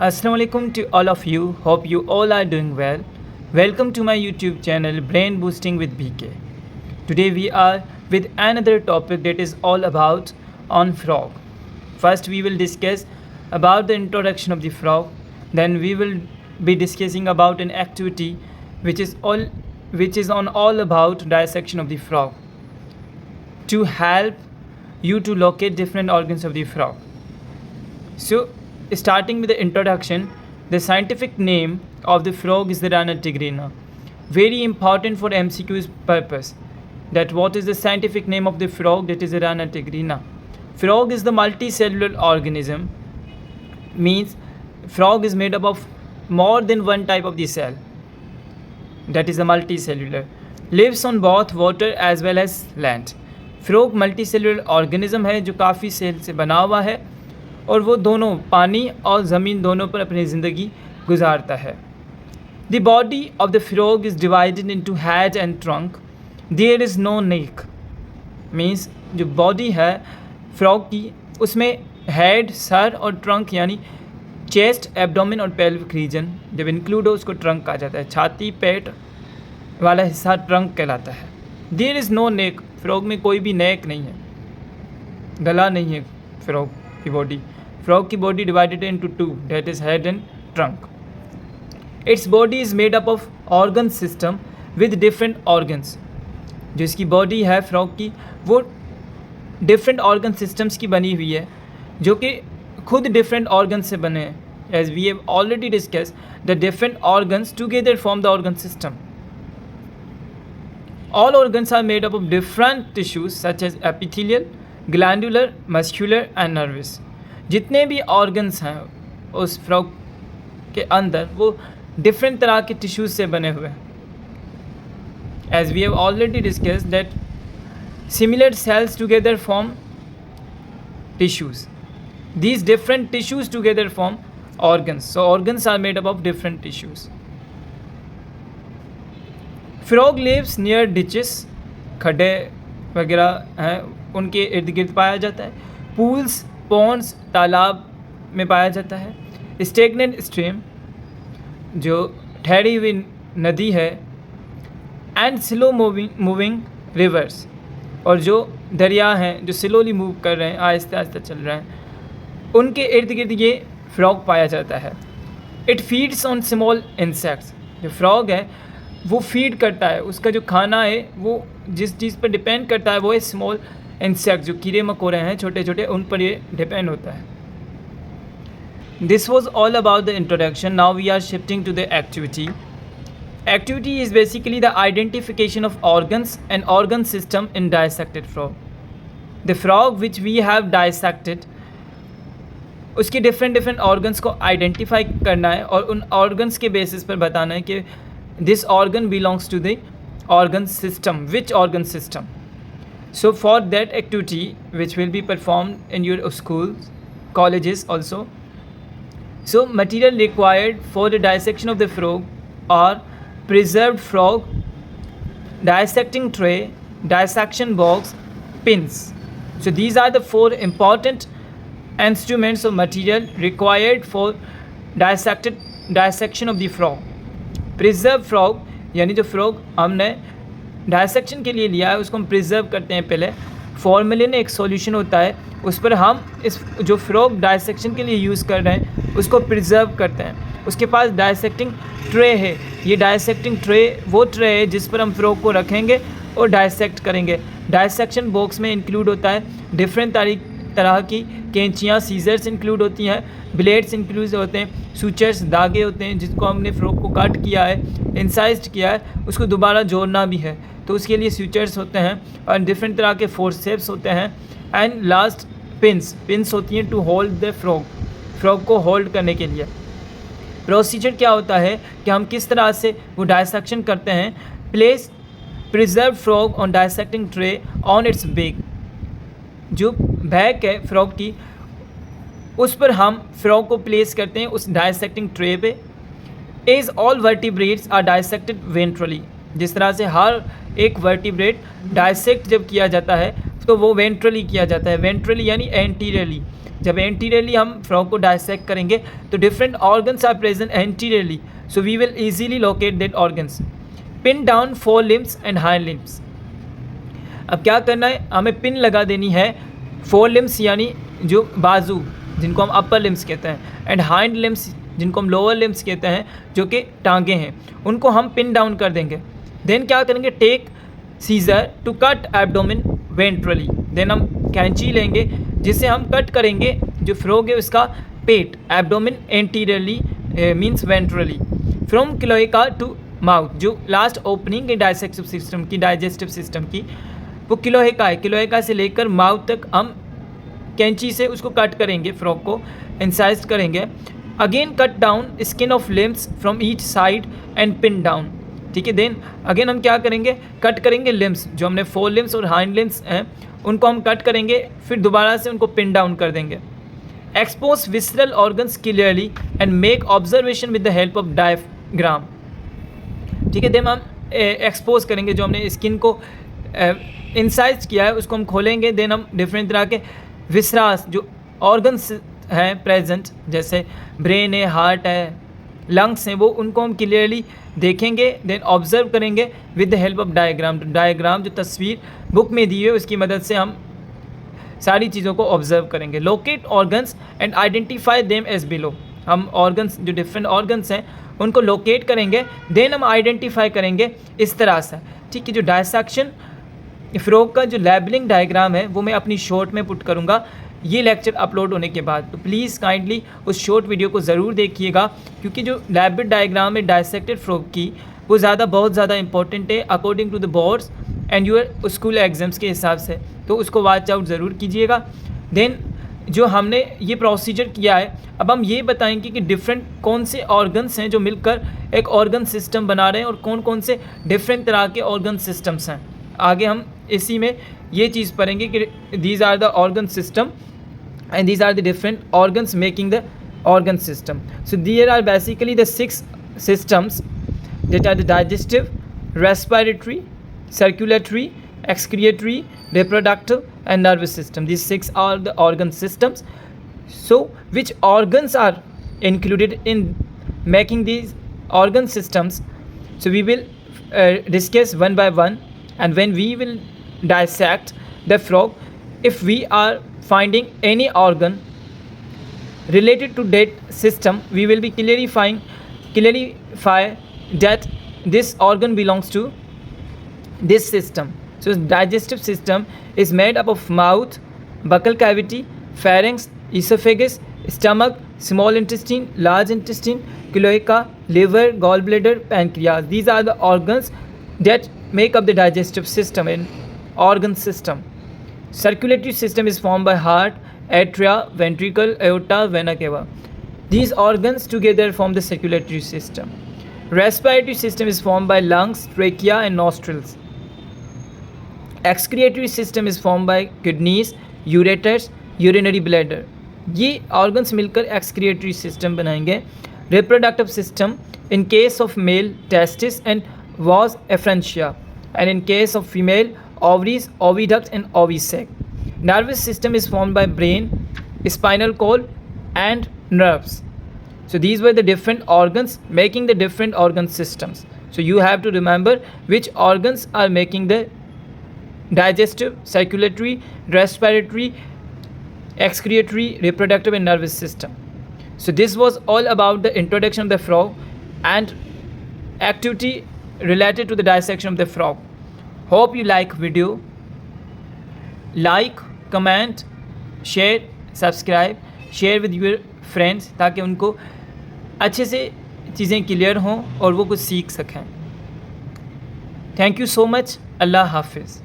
Assalamualaikum to all of you. Hope you all are doing well. Welcome to my YouTube channel Brain Boosting with BK. Today we are with another topic that is all about on frog. First we will discuss about the introduction of the frog. Then we will be discussing about an activity which is on all about dissection of the frog to help you to locate different organs of the frog. So, starting with the introduction, the scientific name of the frog is the Rana tigrina. Very important for MCQ's purpose. That what is the scientific name of the frog? That is the Rana tigrina. Frog is the multicellular organism. Means frog is made up of more than one type of the cell. That is a multicellular. Lives on both water as well as land. Frog multicellular organism है जो काफ़ी cell से बना हुआ है और वो दोनों पानी और ज़मीन दोनों पर अपनी ज़िंदगी गुजारता है. The body of the frog is divided into head and trunk. There is no neck. Means जो बॉडी है फ्रॉग की उसमें हेड, सर और ट्रंक यानी चेस्ट, एब्डोमेन और पेल्विक रीजन जब इंक्लूड हो उसको ट्रंक कहा जाता है. छाती, पेट वाला हिस्सा ट्रंक कहलाता है. There is no neck. Frog में कोई भी नेक नहीं है, गला नहीं है फ्रॉग की बॉडी. फ्रॉग की body divided into two, that is head and trunk. Its body is made up of organ system with different organs. जो इसकी बॉडी है फ्रॉग की वो डिफरेंट ऑर्गन सिस्टम्स की बनी हुई है जो कि खुद डिफरेंट ऑर्गन से बने हैं. As we have already discuss the different organs together form the organ system. All organs are made up of different tissues such as epithelial, glandular, muscular and nervous. जितने भी organs हैं उस frog के अंदर वो different तरह के tissues से बने हुए हैं. As we have already discussed that similar cells together form tissues. These different tissues together form organs. So organs are made up of different tissues. Frog lives near ditches. खड्डे वगैरह हैं उनके इर्द गिर्द पाया जाता है. पूल्स, पॉन्ड्स, तालाब में पाया जाता है. स्टेगनेंट स्ट्रीम जो ठहरी हुई नदी है. एंड स्लो मूविंग रिवर्स, और जो दरिया हैं जो स्लोली मूव कर रहे हैं, आहिस्ते आहिस्ते चल रहे हैं, उनके इर्द गिर्द ये फ्रॉग पाया जाता है. It feeds on small insects. जो फ्रॉग है वो फीड करता है, उसका जो खाना है वो जिस चीज़ पर डिपेंड करता है वो है स्मॉल इंसेक्ट. जो कीड़े मकोड़े हैं छोटे छोटे उन पर ये डिपेंड होता है. This was all about the introduction. Now we are shifting to the activity. Activity is basically the identification of organs and organ system in dissected frog. The frog which we have dissected, उसके different organs को identify करना है और उन organs के basis पर बताना है कि this organ belongs to the organ system. Which organ system? So for that activity which will be performed in your schools, colleges also, so material required for the dissection of the frog are preserved frog, dissecting tray, dissection box, pins. So these are the four important instruments of material required for dissection of the frog. Preserve frog यानी जो frog हमने dissection के लिए लिया है उसको हम preserve करते हैं. पहले फॉर्मेलिन एक सॉल्यूशन होता है, उस पर हम इस जो फ्रॉग डायसेक्शन के लिए यूज़ कर रहे हैं उसको प्रिजर्व करते हैं. उसके पास डायसेक्टिंग ट्रे है. ये डायसेक्टिंग ट्रे वो ट्रे है जिस पर हम फ्रॉग को रखेंगे और डायसेक्ट करेंगे. डायसेक्शन बॉक्स में इंक्लूड होता है डिफरेंट तरह की कैंचियाँ, सीजर्स इंक्लूड होती हैं, ब्लेड्स इंक्लूड होते हैं, सूचर्स धागे होते हैं जिसको हमने फ्रॉग को कट किया है, इंसाइज्ड किया है, उसको दोबारा जोड़ना भी है तो उसके लिए सूचर्स होते हैं. और डिफरेंट तरह के फोर्सेप्स होते हैं. एंड लास्ट पिंस होती हैं टू होल्ड द फ्रॉग को होल्ड करने के लिए. प्रोसीजर क्या होता है कि हम किस तरह से वो डायसेक्शन करते हैं. Place preserve frog on dissecting tray on its back. जो बैक है फ्रॉग की उस पर हम फ्रॉग को प्लेस करते हैं उस डायसेक्टिंग ट्रे पे. As all vertebrates are dissected ventrally. जिस तरह से हर एक वर्टिब्रेट डायसेक्ट जब किया जाता है तो वो वेंट्रली किया जाता है। वेंट्रली यानी एंटीरियरली। जब एंटीरियरली हम फ्रॉग को डायसेक्ट करेंगे तो different organs are present anteriorly, so we will easily locate that organs. Pin down four limbs and hind limbs. अब क्या करना है, हमें पिन लगा देनी है फोर लिम्स यानी जो बाजू जिनको हम अपर लिम्स कहते हैं, एंड हाइंड लिम्स जिनको हम लोअर लिम्स कहते हैं जो कि टांगे हैं, उनको हम पिन डाउन कर देंगे। देन क्या करेंगे, take scissor to cut abdomen ventrally. Then हम कैंची लेंगे जिससे हम कट करेंगे जो फ्रॉग है उसका पेट, abdomen anteriorly means ventrally, from cloaca to mouth. जो लास्ट ओपनिंग है डाइजेस्टिव सिस्टम की, डाइजेस्टिव सिस्टम की, वो क्लोएका है। क्लोएका से लेकर माउथ तक हम कैंची से उसको कट करेंगे, फ्रॉग को इंसाइज करेंगे। Again cut down skin of limbs from each side and pin down. ठीक है, देन अगेन हम क्या करेंगे, कट करेंगे लिम्स, जो हमने फोर लिम्स और हाइंड लिम्स हैं उनको हम कट करेंगे, फिर दोबारा से उनको पिन डाउन कर देंगे। Expose visceral organs clearly and make observation with the help of diaphragm. ठीक है, देन हम एक्सपोज करेंगे, जो हमने स्किन को इंसाइज किया है उसको हम खोलेंगे। देन हम डिफरेंट तरह के विसरास जो ऑर्गन्स हैं प्रेजेंट, जैसे ब्रेन है, हार्ट है, लंग्स हैं, वो उनको हम क्लियरली देखेंगे। देन ऑब्जर्व करेंगे with the help of diagram. Diagram जो तस्वीर बुक में दी है उसकी मदद से हम सारी चीज़ों को ऑब्जर्व करेंगे। Locate organs and identify them as below. हम ऑर्गन्स जो डिफरेंट ऑर्गन्स हैं उनको लोकेट करेंगे, देन हम आइडेंटिफाई करेंगे इस तरह से। ठीक है, जो डायसेक्शन फ्रॉग का जो लेबलिंग डायग्राम है वो मैं अपनी शॉर्ट में पुट करूँगा ये लेक्चर अपलोड होने के बाद, तो प्लीज़ काइंडली उस शॉर्ट वीडियो को ज़रूर देखिएगा, क्योंकि जो लेबल्ड डायग्राम है डायसेक्टेड फ्रॉग की वो बहुत ज़्यादा इंपॉर्टेंट है according to the boards and your school exams के हिसाब से, तो उसको वॉच आउट ज़रूर कीजिएगा। देन जो हमने ये प्रोसीजर किया है, अब हम ये बताएंगे कि डिफरेंट कौन से ऑर्गन्स हैं जो मिलकर एक ऑर्गन सिस्टम बना रहे हैं और कौन कौन से डिफरेंट तरह के ऑर्गन सिस्टम्स हैं। आगे हम इसी में ये चीज़ पढ़ेंगे कि these are the organ system and these are the different organs making the organ system. So there are basically the 6 systems that are the digestive, respiratory, circulatory, excretory, reproductive and nervous system. These 6 are the organ systems. So which organs are included in making these organ systems? So we will discuss one by one, and when we will dissect the frog, if we are finding any organ related to that system, we will be clarify that this organ belongs to this system. So digestive system is made up of mouth, buccal cavity, pharynx, esophagus, stomach, small intestine, large intestine, cloaca, liver, gallbladder, pancreas. These are the organs that make up the digestive system and organ system. Circulatory system is formed by heart, atria, ventricle, aorta, vena cava. These organs together form the circulatory system. Respiratory system is formed by lungs, trachea and nostrils. Excretory system is formed by kidneys, ureters, urinary bladder. ये organs मिलकर excretory system बनाएंगे. Reproductive system in case of male testis and vas efferentia, and in case of female ovaries, oviduct and ovisac. Nervous system is formed by brain, spinal cord and nerves. So these were the different organs making the different organ systems. So you have to remember which organs are making the digestive, circulatory, respiratory, excretory, reproductive and nervous system. So this was all about the introduction of the frog and activity related to the dissection of the frog. Hope you like video. Like, comment, share, subscribe, share with your friends ताकि उनको अच्छे से चीज़ें clear हों और वो कुछ सीख सकें। Thank you so much. अल्लाह हाफिज़।